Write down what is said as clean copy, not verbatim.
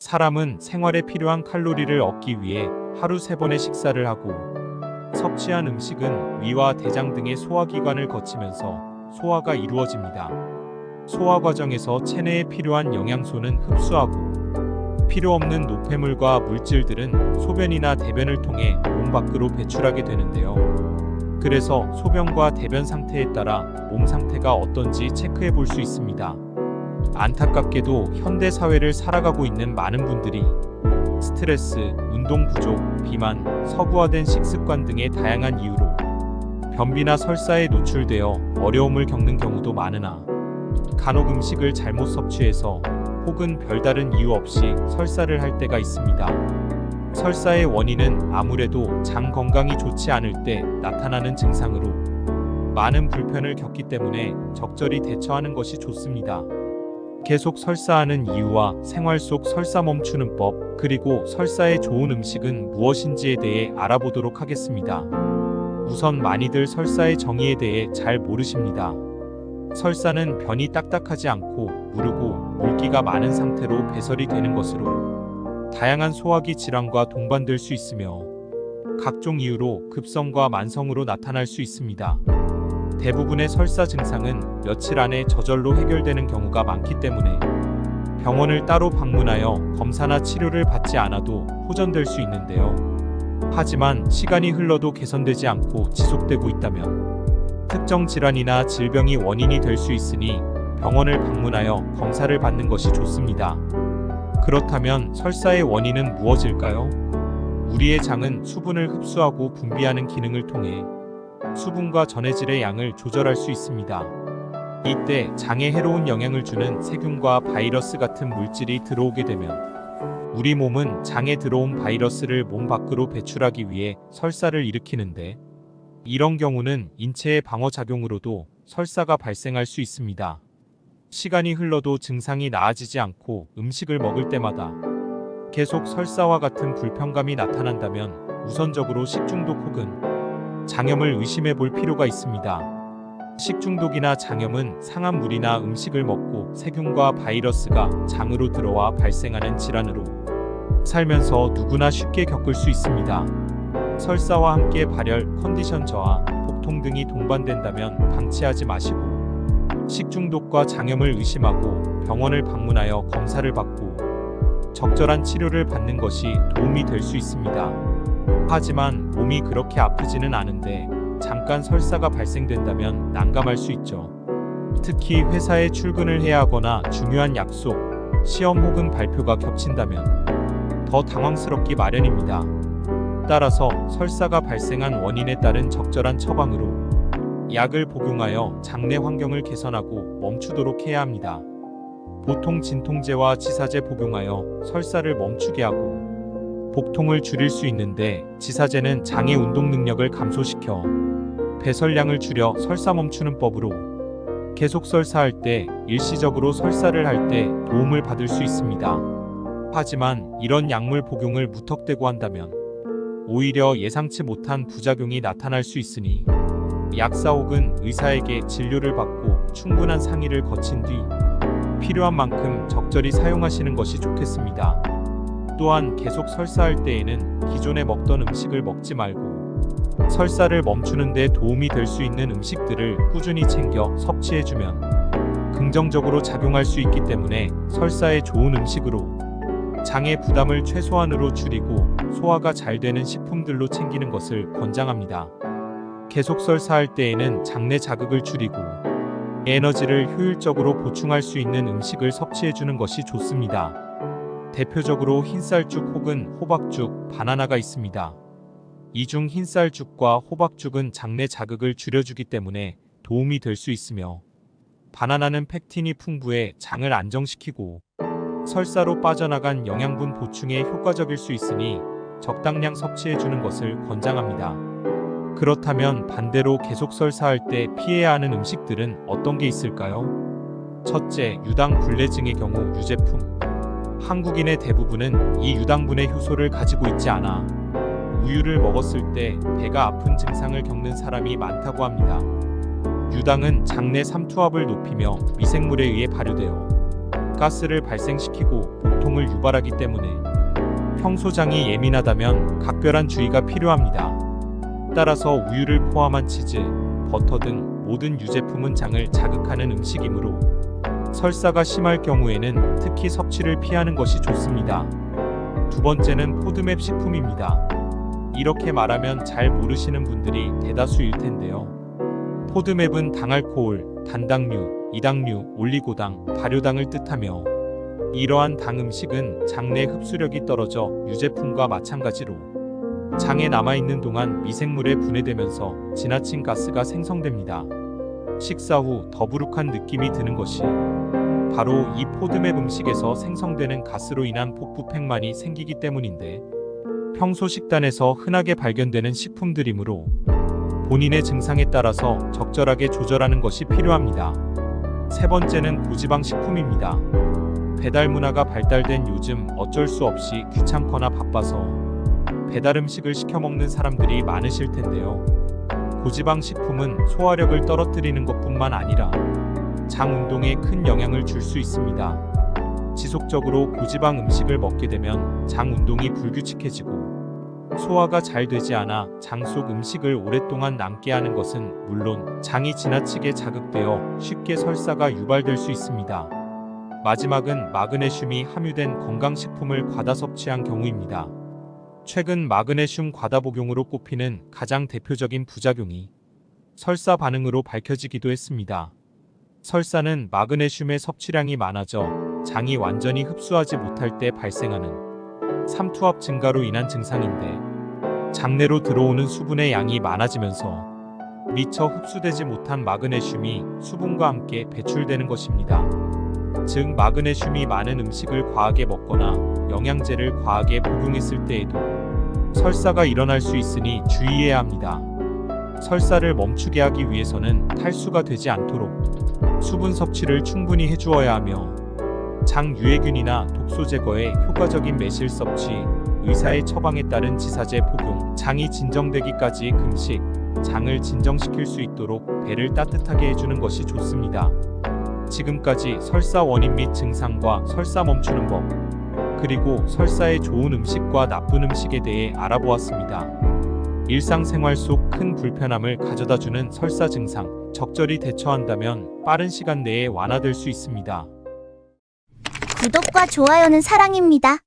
사람은 생활에 필요한 칼로리를 얻기 위해 하루 3번의 식사를 하고, 섭취한 음식은 위와 대장 등의 소화기관을 거치면서 소화가 이루어집니다. 소화 과정에서 체내에 필요한 영양소는 흡수하고, 필요 없는 노폐물과 물질들은 소변이나 대변을 통해 몸 밖으로 배출하게 되는데요. 그래서 소변과 대변 상태에 따라 몸 상태가 어떤지 체크해 볼 수 있습니다. 안타깝게도 현대 사회를 살아가고 있는 많은 분들이 스트레스, 운동 부족, 비만, 서구화된 식습관 등의 다양한 이유로 변비나 설사에 노출되어 어려움을 겪는 경우도 많으나, 간혹 음식을 잘못 섭취해서 혹은 별다른 이유 없이 설사를 할 때가 있습니다. 설사의 원인은 아무래도 장 건강이 좋지 않을 때 나타나는 증상으로 많은 불편을 겪기 때문에 적절히 대처하는 것이 좋습니다. 계속 설사하는 이유와 생활 속 설사 멈추는 법, 그리고 설사에 좋은 음식은 무엇인지에 대해 알아보도록 하겠습니다. 우선 많이들 설사의 정의에 대해 잘 모르십니다. 설사는 변이 딱딱하지 않고 무르고 물기가 많은 상태로 배설이 되는 것으로 다양한 소화기 질환과 동반될 수 있으며 각종 이유로 급성과 만성으로 나타날 수 있습니다. 대부분의 설사 증상은 며칠 안에 저절로 해결되는 경우가 많기 때문에 병원을 따로 방문하여 검사나 치료를 받지 않아도 호전될 수 있는데요. 하지만 시간이 흘러도 개선되지 않고 지속되고 있다면 특정 질환이나 질병이 원인이 될 수 있으니 병원을 방문하여 검사를 받는 것이 좋습니다. 그렇다면 설사의 원인은 무엇일까요? 우리의 장은 수분을 흡수하고 분비하는 기능을 통해 수분과 전해질의 양을 조절할 수 있습니다. 이때 장에 해로운 영향을 주는 세균과 바이러스 같은 물질이 들어오게 되면 우리 몸은 장에 들어온 바이러스를 몸 밖으로 배출하기 위해 설사를 일으키는데, 이런 경우는 인체의 방어작용으로도 설사가 발생할 수 있습니다. 시간이 흘러도 증상이 나아지지 않고 음식을 먹을 때마다 계속 설사와 같은 불편감이 나타난다면 우선적으로 식중독 혹은 장염을 의심해 볼 필요가 있습니다. 식중독이나 장염은 상한 물이나 음식을 먹고 세균과 바이러스가 장으로 들어와 발생하는 질환으로 살면서 누구나 쉽게 겪을 수 있습니다. 설사와 함께 발열, 컨디션 저하, 복통 등이 동반된다면 방치하지 마시고 식중독과 장염을 의심하고 병원을 방문하여 검사를 받고 적절한 치료를 받는 것이 도움이 될 수 있습니다. 하지만 몸이 그렇게 아프지는 않은데 잠깐 설사가 발생된다면 난감할 수 있죠. 특히 회사에 출근을 해야 하거나 중요한 약속, 시험 혹은 발표가 겹친다면 더 당황스럽기 마련입니다. 따라서 설사가 발생한 원인에 따른 적절한 처방으로 약을 복용하여 장내 환경을 개선하고 멈추도록 해야 합니다. 보통 진통제와 지사제 복용하여 설사를 멈추게 하고 복통을 줄일 수 있는데, 지사제는 장의 운동 능력을 감소시켜 배설량을 줄여 설사 멈추는 법으로 계속 설사할 때 일시적으로 설사를 할 때 도움을 받을 수 있습니다. 하지만 이런 약물 복용을 무턱대고 한다면 오히려 예상치 못한 부작용이 나타날 수 있으니 약사 혹은 의사에게 진료를 받고 충분한 상의를 거친 뒤 필요한 만큼 적절히 사용하시는 것이 좋겠습니다. 또한 계속 설사할 때에는 기존에 먹던 음식을 먹지 말고 설사를 멈추는 데 도움이 될 수 있는 음식들을 꾸준히 챙겨 섭취해주면 긍정적으로 작용할 수 있기 때문에 설사에 좋은 음식으로 장의 부담을 최소한으로 줄이고 소화가 잘 되는 식품들로 챙기는 것을 권장합니다. 계속 설사할 때에는 장내 자극을 줄이고 에너지를 효율적으로 보충할 수 있는 음식을 섭취해주는 것이 좋습니다. 대표적으로 흰쌀죽 혹은 호박죽, 바나나가 있습니다. 이 중 흰쌀죽과 호박죽은 장내 자극을 줄여주기 때문에 도움이 될 수 있으며, 바나나는 펙틴이 풍부해 장을 안정시키고 설사로 빠져나간 영양분 보충에 효과적일 수 있으니 적당량 섭취해주는 것을 권장합니다. 그렇다면 반대로 계속 설사할 때 피해야 하는 음식들은 어떤 게 있을까요? 첫째, 유당 불내증의 경우 유제품. 한국인의 대부분은 이 유당분의 효소를 가지고 있지 않아 우유를 먹었을 때 배가 아픈 증상을 겪는 사람이 많다고 합니다. 유당은 장내 삼투압을 높이며 미생물에 의해 발효되어 가스를 발생시키고 복통을 유발하기 때문에 평소 장이 예민하다면 각별한 주의가 필요합니다. 따라서 우유를 포함한 치즈, 버터 등 모든 유제품은 장을 자극하는 음식이므로 설사가 심할 경우에는 특히 섭취를 피하는 것이 좋습니다. 두 번째는 포드맵 식품입니다. 이렇게 말하면 잘 모르시는 분들이 대다수일 텐데요. 포드맵은 당알코올, 단당류, 이당류, 올리고당, 발효당을 뜻하며 이러한 당 음식은 장내 흡수력이 떨어져 유제품과 마찬가지로 장에 남아있는 동안 미생물에 분해되면서 지나친 가스가 생성됩니다. 식사 후 더부룩한 느낌이 드는 것이 바로 이 포드맵 음식에서 생성되는 가스로 인한 복부팽만이 생기기 때문인데 평소 식단에서 흔하게 발견되는 식품들이므로 본인의 증상에 따라서 적절하게 조절하는 것이 필요합니다. 세 번째는 고지방 식품입니다. 배달 문화가 발달된 요즘 어쩔 수 없이 귀찮거나 바빠서 배달 음식을 시켜 먹는 사람들이 많으실 텐데요. 고지방 식품은 소화력을 떨어뜨리는 것뿐만 아니라 장 운동에 큰 영향을 줄 수 있습니다. 지속적으로 고지방 음식을 먹게 되면 장 운동이 불규칙해지고 소화가 잘 되지 않아 장 속 음식을 오랫동안 남게 하는 것은 물론 장이 지나치게 자극되어 쉽게 설사가 유발될 수 있습니다. 마지막은 마그네슘이 함유된 건강식품을 과다 섭취한 경우입니다. 최근 마그네슘 과다 복용으로 꼽히는 가장 대표적인 부작용이 설사 반응으로 밝혀지기도 했습니다. 설사는 마그네슘의 섭취량이 많아져 장이 완전히 흡수하지 못할 때 발생하는 삼투압 증가로 인한 증상인데 장내로 들어오는 수분의 양이 많아지면서 미처 흡수되지 못한 마그네슘이 수분과 함께 배출되는 것입니다. 즉 마그네슘이 많은 음식을 과하게 먹거나 영양제를 과하게 복용했을 때에도 설사가 일어날 수 있으니 주의해야 합니다. 설사를 멈추게 하기 위해서는 탈수가 되지 않도록 수분 섭취를 충분히 해주어야 하며 장 유해균이나 독소 제거에 효과적인 매실 섭취, 의사의 처방에 따른 지사제 복용, 장이 진정되기까지 금식, 장을 진정시킬 수 있도록 배를 따뜻하게 해주는 것이 좋습니다. 지금까지 설사 원인 및 증상과 설사 멈추는 법, 그리고 설사에 좋은 음식과 나쁜 음식에 대해 알아보았습니다. 일상생활 속 큰 불편함을 가져다주는 설사 증상, 적절히 대처한다면 빠른 시간 내에 완화될 수 있습니다. 구독과 좋아요는 사랑입니다.